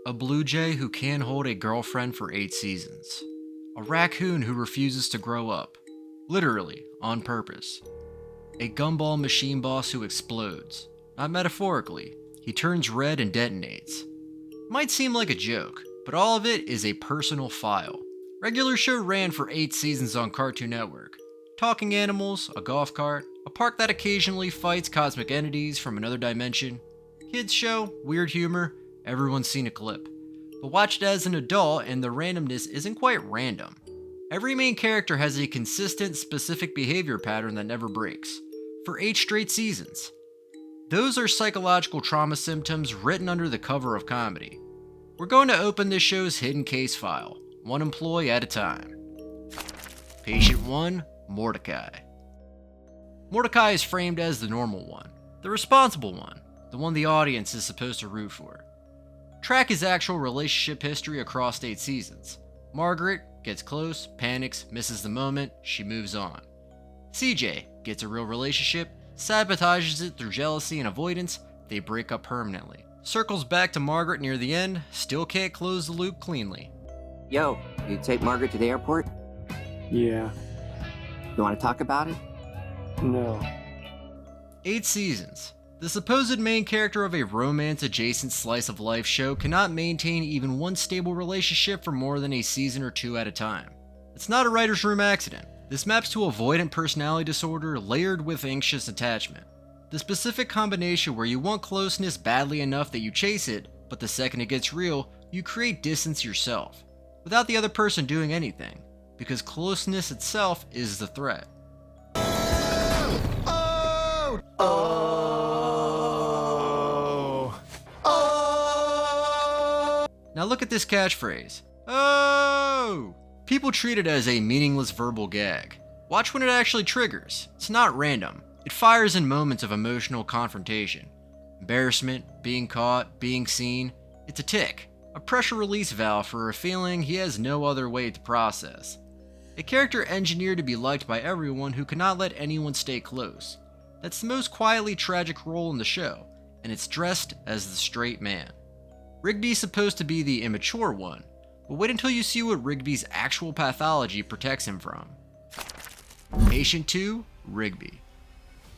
A blue jay who can hold a girlfriend for 8 seasons. A raccoon who refuses to grow up. Literally, on purpose. A gumball machine boss who explodes. Not metaphorically, he turns red and detonates. Might seem like a joke, but all of it is a personal file. Regular show ran for 8 seasons on Cartoon Network. Talking animals, a golf cart, a park that occasionally fights cosmic entities from another dimension. Kids show, weird humor, everyone's seen a clip. But watched as an adult and the randomness isn't quite random. Every main character has a consistent, specific behavior pattern that never breaks. For 8 straight seasons. Those are psychological trauma symptoms written under the cover of comedy. We're going to open this show's hidden case file, one employee at a time. Patient 1, Mordecai. Mordecai is framed as the normal one, the responsible one, the one the audience is supposed to root for. Track his actual relationship history across 8 seasons. Margaret gets close, panics, misses the moment, she moves on. CJ gets a real relationship, sabotages it through jealousy and avoidance, they break up permanently. Circles back to Margaret near the end, still can't close the loop cleanly. Yo, you take Margaret to the airport? Yeah. You want to talk about it? No. 8 seasons. The supposed main character of a romance-adjacent slice-of-life show cannot maintain even one stable relationship for more than a season or 2 at a time. It's not a writer's room accident. This maps to avoidant personality disorder layered with anxious attachment. The specific combination where you want closeness badly enough that you chase it, but the second it gets real, you create distance yourself, without the other person doing anything, because closeness itself is the threat. Now look at this catchphrase. Oh! People treat it as a meaningless verbal gag. Watch when it actually triggers. It's not random. It fires in moments of emotional confrontation. Embarrassment, being caught, being seen. It's a tick. A pressure release valve for a feeling he has no other way to process. A character engineered to be liked by everyone who cannot let anyone stay close. That's the most quietly tragic role in the show, and it's dressed as the straight man. Rigby's supposed to be the immature one, but wait until you see what Rigby's actual pathology protects him from. Patient 2, Rigby.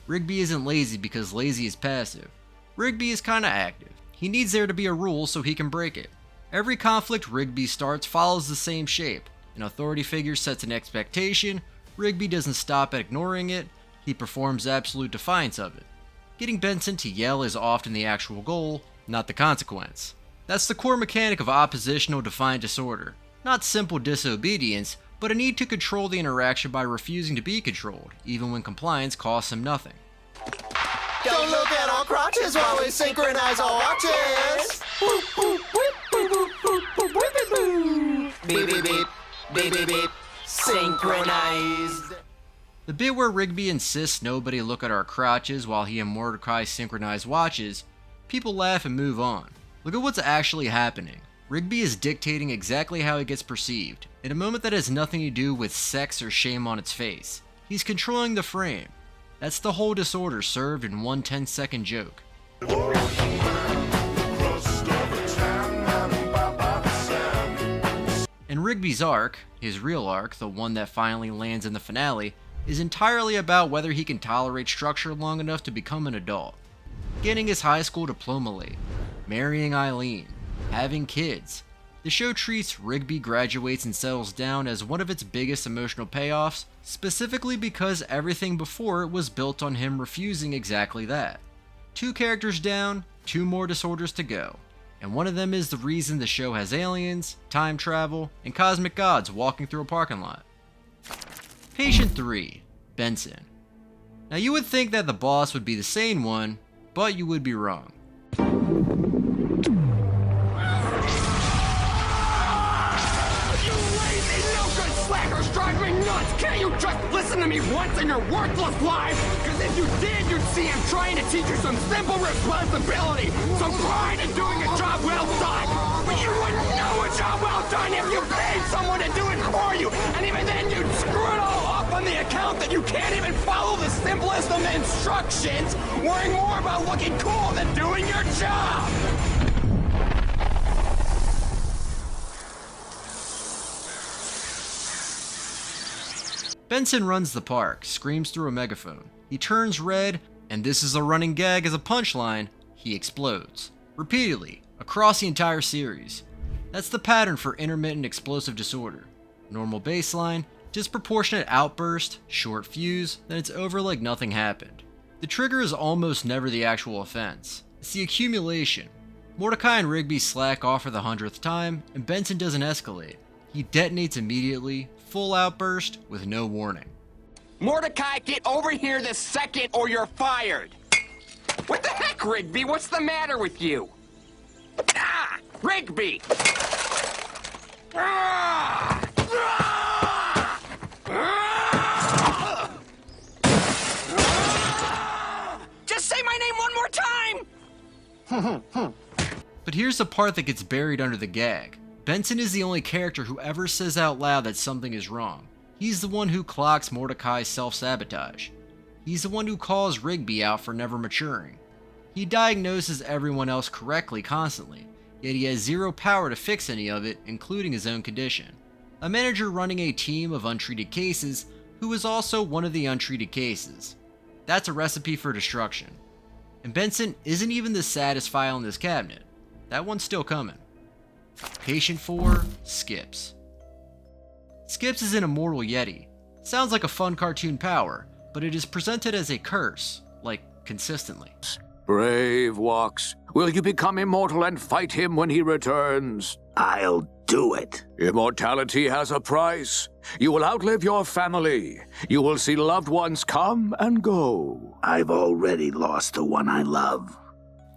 Rigby isn't lazy because lazy is passive. Rigby is kinda active. He needs there to be a rule so he can break it. Every conflict Rigby starts follows the same shape. An authority figure sets an expectation, Rigby doesn't stop at ignoring it, he performs absolute defiance of it. Getting Benson to yell is often the actual goal, not the consequence. That's the core mechanic of oppositional defiant disorder. Not simple disobedience, but a need to control the interaction by refusing to be controlled, even when compliance costs him nothing. Don't look at our crotches while we synchronize our watches! Beep beep beep, beep beep beep, synchronized! The bit where Rigby insists nobody look at our crotches while he and Mordecai synchronize watches, people laugh and move on. Look at what's actually happening. Rigby is dictating exactly how he gets perceived, in a moment that has nothing to do with sex or shame on its face. He's controlling the frame. That's the whole disorder served in one 10-second joke. And Rigby's arc, his real arc, the one that finally lands in the finale, is entirely about whether he can tolerate structure long enough to become an adult. Getting his high school diploma late, marrying Eileen, having kids. The show treats Rigby graduates and settles down as one of its biggest emotional payoffs, specifically because everything before it was built on him refusing exactly that. 2 characters down, 2 more disorders to go. And one of them is the reason the show has aliens, time travel, and cosmic gods walking through a parking lot. Patient 3, Benson. Now you would think that the boss would be the sane one, but you would be wrong. Drive me nuts! Can't you just listen to me once in your worthless life? Because if you did, you'd see I'm trying to teach you some simple responsibility, some pride in doing a job well done. But you wouldn't know a job well done if you paid someone to do it for you. And even then, you'd screw it all up on the account that you can't even follow the simplest of instructions, worrying more about looking cool than doing your job. Benson runs the park, screams through a megaphone. He turns red, and this is a running gag as a punchline, he explodes. Repeatedly, across the entire series. That's the pattern for Intermittent Explosive Disorder. Normal baseline, disproportionate outburst, short fuse, then it's over like nothing happened. The trigger is almost never the actual offense. It's the accumulation. Mordecai and Rigby slack off for the 100th time, and Benson doesn't escalate. He detonates immediately, full outburst, with no warning. Mordecai, get over here this second or you're fired! What the heck, Rigby? What's the matter with you? Ah! Rigby! Ah! Ah! Ah! Ah! Just say my name one more time! But here's the part that gets buried under the gag. Benson is the only character who ever says out loud that something is wrong. He's the one who clocks Mordecai's self-sabotage. He's the one who calls Rigby out for never maturing. He diagnoses everyone else correctly constantly, yet he has zero power to fix any of it, including his own condition. A manager running a team of untreated cases who is also one of the untreated cases. That's a recipe for destruction. And Benson isn't even the saddest file in this cabinet. That one's still coming. Patient 4, Skips. Skips is an immortal yeti. Sounds like a fun cartoon power, but it is presented as a curse, like consistently. Brave Walks, will you become immortal and fight him when he returns? I'll do it. Immortality has a price. You will outlive your family. You will see loved ones come and go. I've already lost the one I love.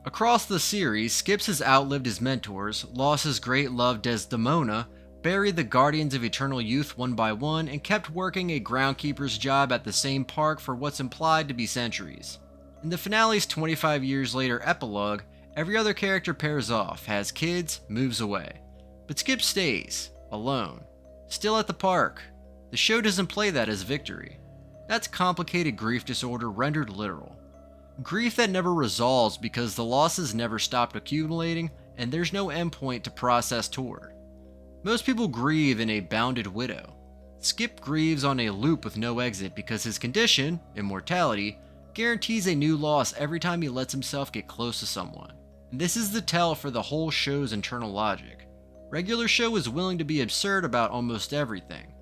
Across the series, Skips has outlived his mentors, lost his great love Desdemona, buried the Guardians of Eternal Youth one by one, and kept working a groundkeeper's job at the same park for what's implied to be centuries. In the finale's 25 years later epilogue, every other character pairs off, has kids, moves away. But Skip stays, alone, still at the park. The show doesn't play that as victory. That's complicated grief disorder rendered literal. Grief that never resolves because the losses never stopped accumulating and there's no endpoint to process toward. Most people grieve in a bounded widow. Skip grieves on a loop with no exit because his condition, immortality, guarantees a new loss every time he lets himself get close to someone. And this is the tell for the whole show's internal logic. Regular show is willing to be absurd about almost everything.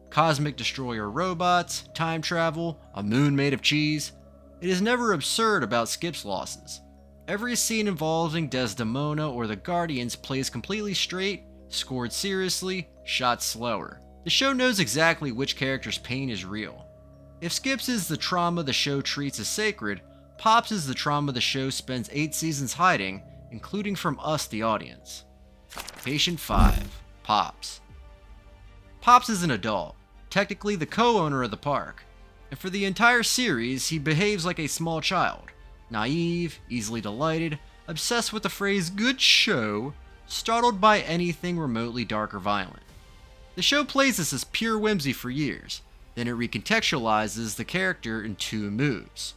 Cosmic destroyer robots, time travel, a moon made of cheese. It is never absurd about Skip's losses. Every scene involving Desdemona or the Guardians plays completely straight, scored seriously, shot slower. The show knows exactly which character's pain is real. If Skips is the trauma the show treats as sacred, Pops is the trauma the show spends 8 seasons hiding, including from us, the audience. Patient 5, Pops. Pops is an adult, technically the co-owner of the park, and for the entire series he behaves like a small child. Naive, easily delighted, obsessed with the phrase "good show," startled by anything remotely dark or violent. The show plays this as pure whimsy for years, then it recontextualizes the character in 2 moves.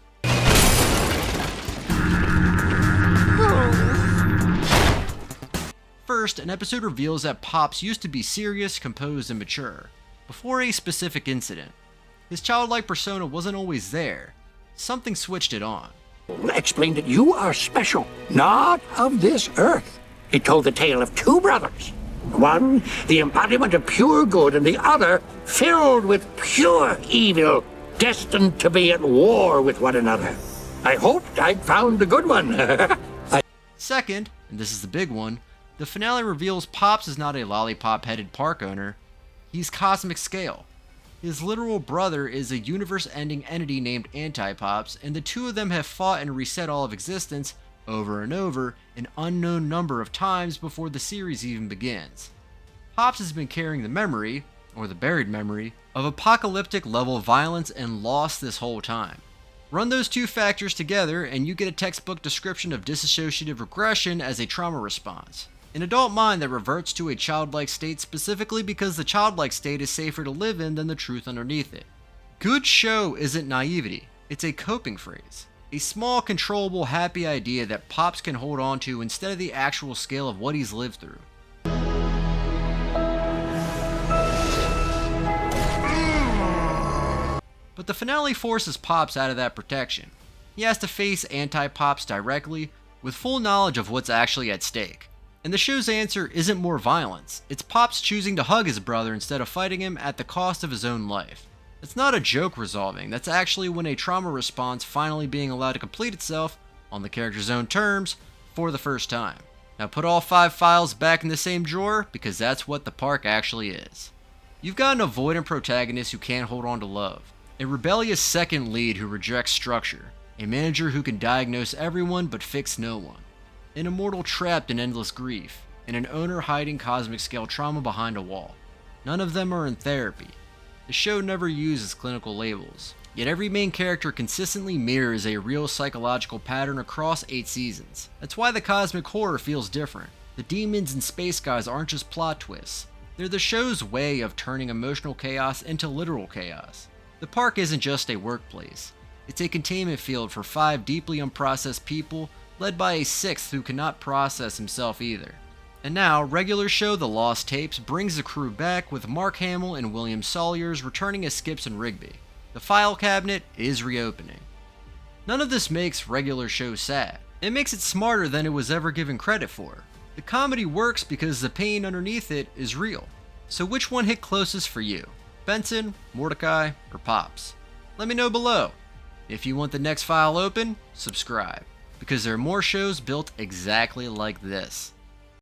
First, an episode reveals that Pops used to be serious, composed, and mature, before a specific incident. His childlike persona wasn't always there. Something switched it on. Explained that you are special, not of this earth. It told the tale of 2 brothers. One, the embodiment of pure good, and the other, filled with pure evil, destined to be at war with one another. I hoped I'd found the good one. Second, and this is the big one, the finale reveals Pops is not a lollipop-headed park owner. He's cosmic scale. His literal brother is a universe-ending entity named Anti-Pops, and the 2 of them have fought and reset all of existence over and over an unknown number of times before the series even begins. Pops has been carrying the memory, or the buried memory, of apocalyptic level violence and loss this whole time. Run those 2 factors together and you get a textbook description of dissociative regression as a trauma response. An adult mind that reverts to a childlike state specifically because the childlike state is safer to live in than the truth underneath it. Good show isn't naivety, it's a coping phrase. A small, controllable, happy idea that Pops can hold on to instead of the actual scale of what he's lived through. But the finale forces Pops out of that protection. He has to face anti-Pops directly, with full knowledge of what's actually at stake. And the show's answer isn't more violence, it's Pops choosing to hug his brother instead of fighting him at the cost of his own life. It's not a joke resolving, that's actually when a trauma response finally being allowed to complete itself, on the character's own terms, for the first time. Now put all 5 files back in the same drawer, because that's what the park actually is. You've got an avoidant protagonist who can't hold on to love, a rebellious second lead who rejects structure, a manager who can diagnose everyone but fix no one, an immortal trapped in endless grief, and an owner hiding cosmic scale trauma behind a wall. None of them are in therapy. The show never uses clinical labels, yet every main character consistently mirrors a real psychological pattern across 8 seasons. That's why the cosmic horror feels different. The demons and space guys aren't just plot twists. They're the show's way of turning emotional chaos into literal chaos. The park isn't just a workplace. It's a containment field for 5 deeply unprocessed people, led by a 6th who cannot process himself either. And now, regular show The Lost Tapes brings the crew back with Mark Hamill and William Salyers returning as Skips and Rigby. The file cabinet is reopening. None of this makes regular show sad. It makes it smarter than it was ever given credit for. The comedy works because the pain underneath it is real. So which one hit closest for you? Benson, Mordecai, or Pops? Let me know below. If you want the next file open, subscribe, because there are more shows built exactly like this.